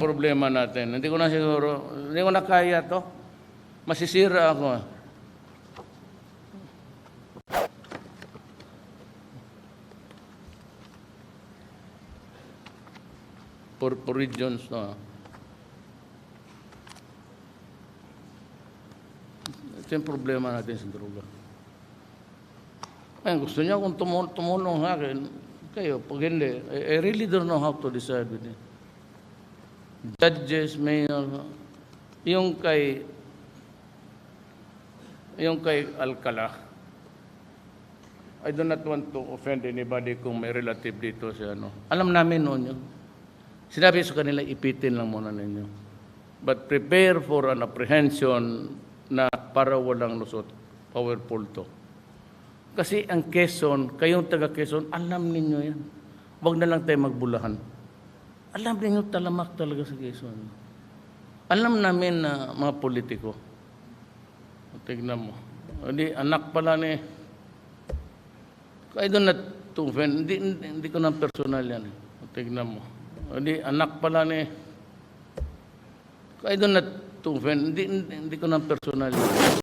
problema natin. Hindi ko na kaya to. Masisira ako. For regions, no. Ito yung problema natin sa droga. Ay, gusto niya kung tumulong sa akin, kayo, pag hindi, I really don't know how to decide with it. Judges, mayor, yung kay Alcala, I do not want to offend anybody kung may relative dito sa ano. Alam namin noon yun. Sinabi sa kanila, ipitin lang muna ninyo. But prepare for an apprehension na para walang lusot. Powerful to. Kasi ang Quezon, kayong taga Quezon, alam ninyo yan. Huwag na lang tayo magbulahan. Alam ninyo talamak talaga sa Quezon. Alam namin na mga politiko. Tignan mo. Hindi, anak pala ni... I do not to offend. Hindi ko na personal yan. Tignan mo. Hindi, anak pala ni... I do not to offend. Hindi ko na personal yan.